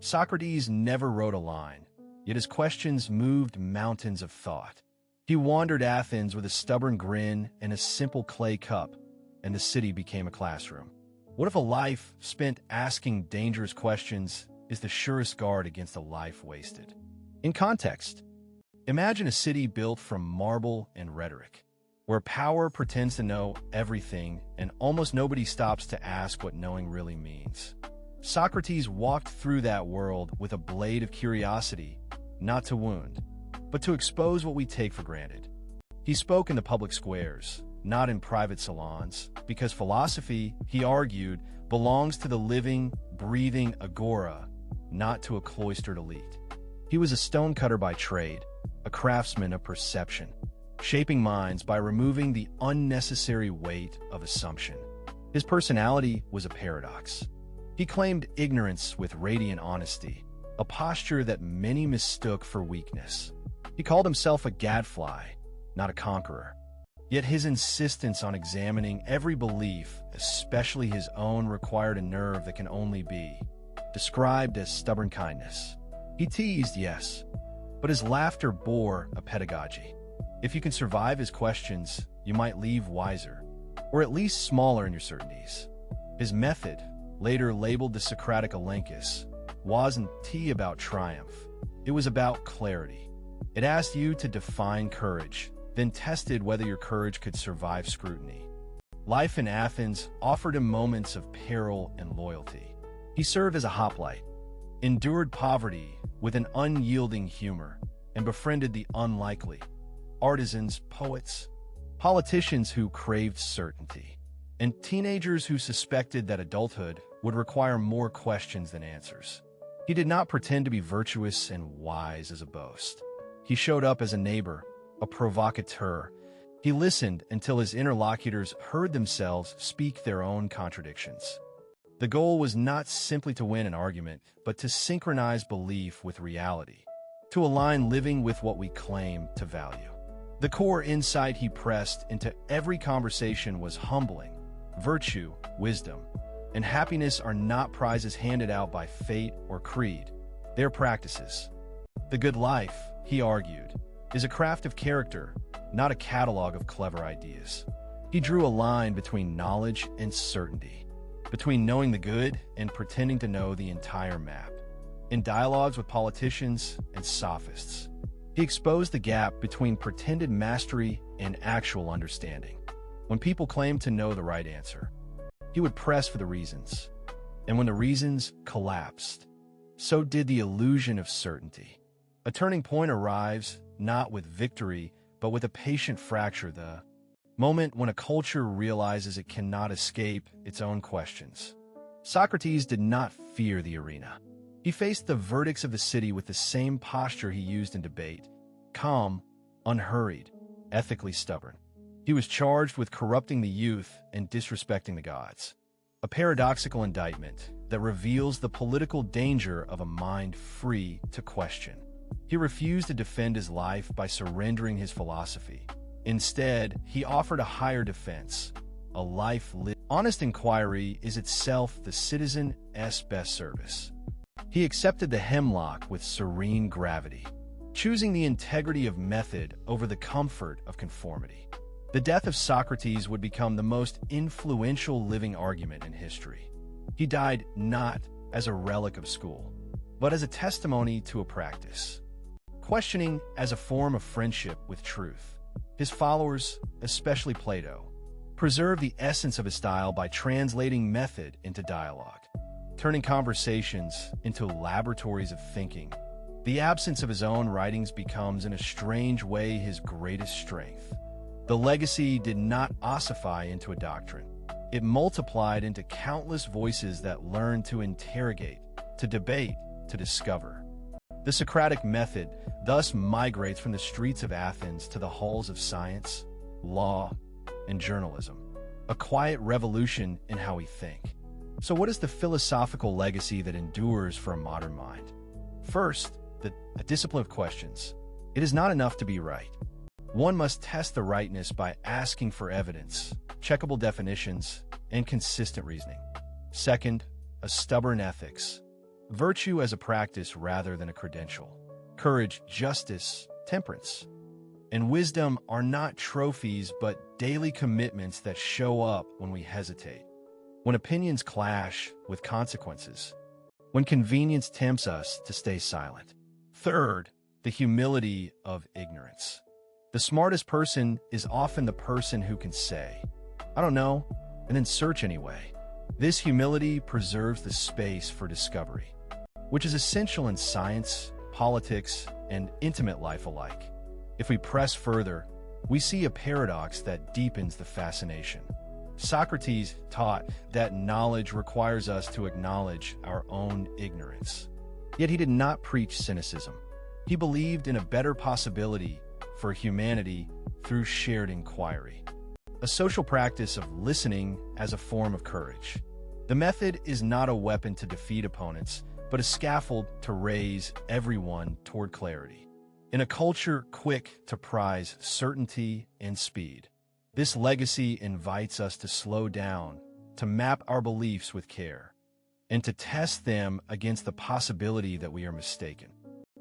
Socrates never wrote a line, yet his questions moved mountains of thought. He wandered Athens with a stubborn grin and a simple clay cup, and the city became a classroom. What if a life spent asking dangerous questions is the surest guard against a life wasted? In context, imagine a city built from marble and rhetoric, where power pretends to know everything and almost nobody stops to ask what knowing really means. Socrates walked through that world with a blade of curiosity, not to wound, but to expose what we take for granted. He spoke in the public squares, not in private salons, because philosophy, he argued, belongs to the living, breathing Agora, not to a cloistered elite. He was a stonecutter by trade, a craftsman of perception, shaping minds by removing the unnecessary weight of assumption. His personality was a paradox. He claimed ignorance with radiant honesty, a posture that many mistook for weakness. He called himself a gadfly, not a conqueror. Yet his insistence on examining every belief, especially his own, required a nerve that can only be described as stubborn kindness. He teased, yes, but his laughter bore a pedagogy. If you can survive his questions, you might leave wiser, or at least smaller in your certainties. His method, later labeled the Socratic Legacy, wasn't about triumph. It was about clarity. It asked you to define courage, then tested whether your courage could survive scrutiny. Life in Athens offered him moments of peril and loyalty. He served as a hoplite, endured poverty with an unyielding humor, and befriended the unlikely, artisans, poets, politicians who craved certainty, and teenagers who suspected that adulthood would require more questions than answers. He did not pretend to be virtuous and wise as a boast. He showed up as a neighbor, a provocateur. He listened until his interlocutors heard themselves speak their own contradictions. The goal was not simply to win an argument, but to synchronize belief with reality, to align living with what we claim to value. The core insight he pressed into every conversation was humbling. Virtue, wisdom, and happiness are not prizes handed out by fate or creed. They're practices. The good life, he argued, is a craft of character, not a catalog of clever ideas. He drew a line between knowledge and certainty, between knowing the good and pretending to know the entire map. In dialogues with politicians and sophists, he exposed the gap between pretended mastery and actual understanding. When people claimed to know the right answer, he would press for the reasons. And when the reasons collapsed, so did the illusion of certainty. A turning point arrives not with victory, but with a patient fracture, the moment when a culture realizes it cannot escape its own questions. Socrates did not fear the arena. He faced the verdicts of the city with the same posture he used in debate: calm, unhurried, ethically stubborn. He was charged with corrupting the youth and disrespecting the gods, a paradoxical indictment that reveals the political danger of a mind free to question. He refused to defend his life by surrendering his philosophy. Instead, he offered a higher defense, a life lived. Honest inquiry is itself the citizen's best service. He accepted the hemlock with serene gravity, choosing the integrity of method over the comfort of conformity. The death of Socrates would become the most influential living argument in history. He died not as a relic of school, but as a testimony to a practice. Questioning as a form of friendship with truth. His followers, especially Plato, preserved the essence of his style by translating method into dialogue, turning conversations into laboratories of thinking. The absence of his own writings becomes, in a strange way, his greatest strength. The legacy did not ossify into a doctrine. It multiplied into countless voices that learned to interrogate, to debate, to discover. The Socratic method thus migrates from the streets of Athens to the halls of science, law, and journalism, a quiet revolution in how we think. So what is the philosophical legacy that endures for a modern mind? First, a discipline of questions. It is not enough to be right. One must test the rightness by asking for evidence, checkable definitions, and consistent reasoning. Second, a stubborn ethics. virtue as a practice rather than a credential, courage, justice, temperance, and wisdom are not trophies but daily commitments that show up when we hesitate, when opinions clash with consequences, when convenience tempts us to stay silent. Third, the humility of ignorance. The smartest person is often the person who can say, "I don't know," and then search anyway. This humility preserves the space for discovery, which is essential in science, politics, and intimate life alike. If we press further, we see a paradox that deepens the fascination. Socrates taught that knowledge requires us to acknowledge our own ignorance. Yet he did not preach cynicism. He believed in a better possibility for humanity through shared inquiry, a social practice of listening as a form of courage. The method is not a weapon to defeat opponents, but a scaffold to raise everyone toward clarity. In a culture quick to prize certainty and speed, this legacy invites us to slow down, to map our beliefs with care, and to test them against the possibility that we are mistaken.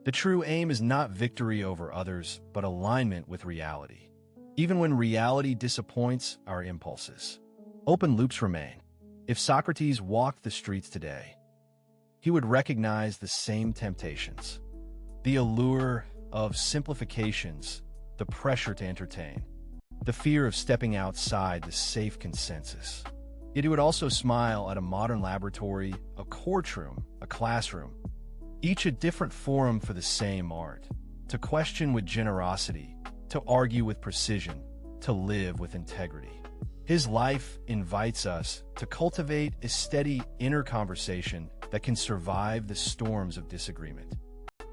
The true aim is not victory over others, but alignment with reality. Even when reality disappoints our impulses, open loops remain. If Socrates walked the streets today, he would recognize the same temptations, the allure of simplifications, the pressure to entertain, the fear of stepping outside the safe consensus. Yet he would also smile at a modern laboratory, a courtroom, a classroom, each a different forum for the same art, to question with generosity, to argue with precision, to live with integrity. His life invites us to cultivate a steady inner conversation that can survive the storms of disagreement.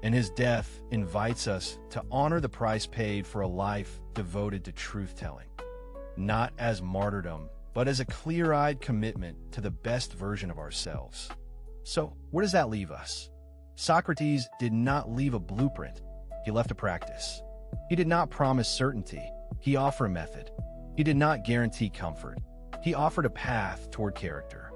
And his death invites us to honor the price paid for a life devoted to truth-telling, not as martyrdom, but as a clear-eyed commitment to the best version of ourselves. So, where does that leave us? Socrates did not leave a blueprint. He left a practice. He did not promise certainty. He offered a method. He did not guarantee comfort. He offered a path toward character.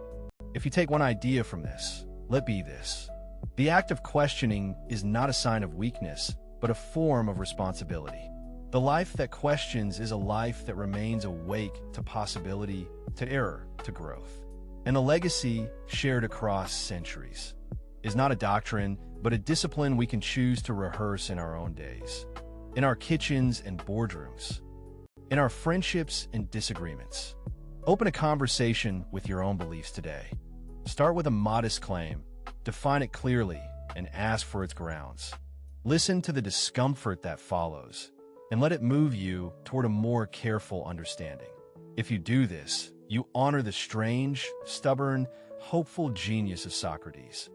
If you take one idea from this, let be this. The act of questioning is not a sign of weakness, but a form of responsibility. The life that questions is a life that remains awake to possibility, to error, to growth. And the legacy shared across centuries is not a doctrine, but a discipline we can choose to rehearse in our own days, in our kitchens and boardrooms, in our friendships and disagreements. Open a conversation with your own beliefs today. Start with a modest claim, define it clearly, and ask for its grounds. Listen to the discomfort that follows, and let it move you toward a more careful understanding. If you do this, you honor the strange, stubborn, hopeful genius of Socrates,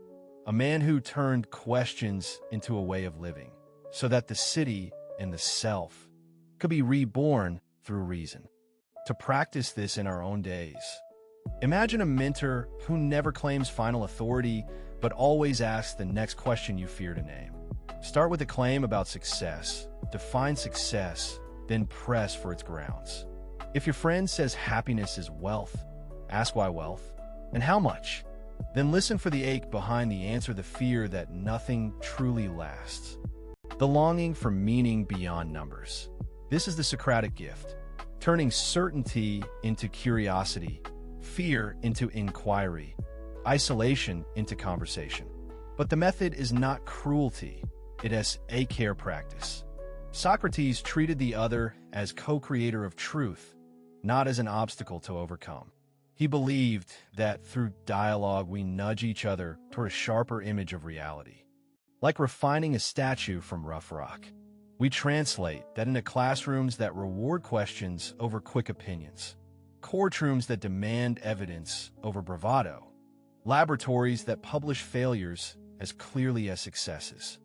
a man who turned questions into a way of living, so that the city and the self could be reborn through reason. To practice this in our own days, imagine a mentor who never claims final authority, but always asks the next question you fear to name. Start with a claim about success, define success, then press for its grounds. If your friend says happiness is wealth, ask why wealth, and how much. Then listen for the ache behind the answer, the fear that nothing truly lasts, the longing for meaning beyond numbers. This is the Socratic gift, turning certainty into curiosity, fear into inquiry, isolation into conversation. But the method is not cruelty, it is a care practice. Socrates treated the other as co-creator of truth, not as an obstacle to overcome. He believed that through dialogue we nudge each other toward a sharper image of reality. Like refining a statue from rough rock, we translate that into classrooms that reward questions over quick opinions, courtrooms that demand evidence over bravado, laboratories that publish failures as clearly as successes.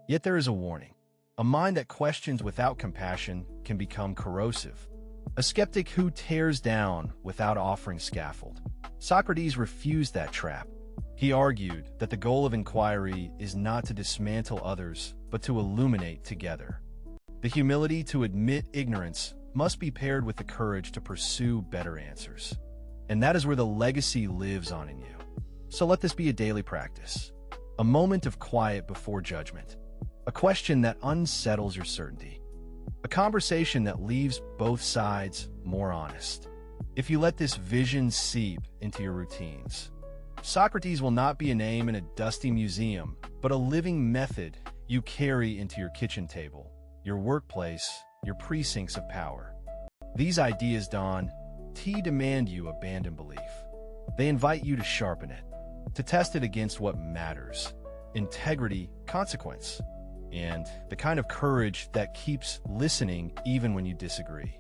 Yet there is a warning. A mind that questions without compassion can become corrosive. A skeptic who tears down without offering scaffold. Socrates refused that trap. He argued that the goal of inquiry is not to dismantle others, but to illuminate together. The humility to admit ignorance must be paired with the courage to pursue better answers. And that is where the legacy lives on in you. So let this be a daily practice. A moment of quiet before judgment. A question that unsettles your certainty. A conversation that leaves both sides more honest. If you let this vision seep into your routines, Socrates will not be a name in a dusty museum, but a living method you carry into your kitchen table, your workplace, your precincts of power. These ideas don't demand you abandon belief. They invite you to sharpen it, to test it against what matters: integrity, consequence, and the kind of courage that keeps listening even when you disagree.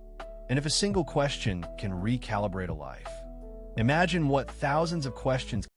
And if a single question can recalibrate a life, imagine what thousands of questions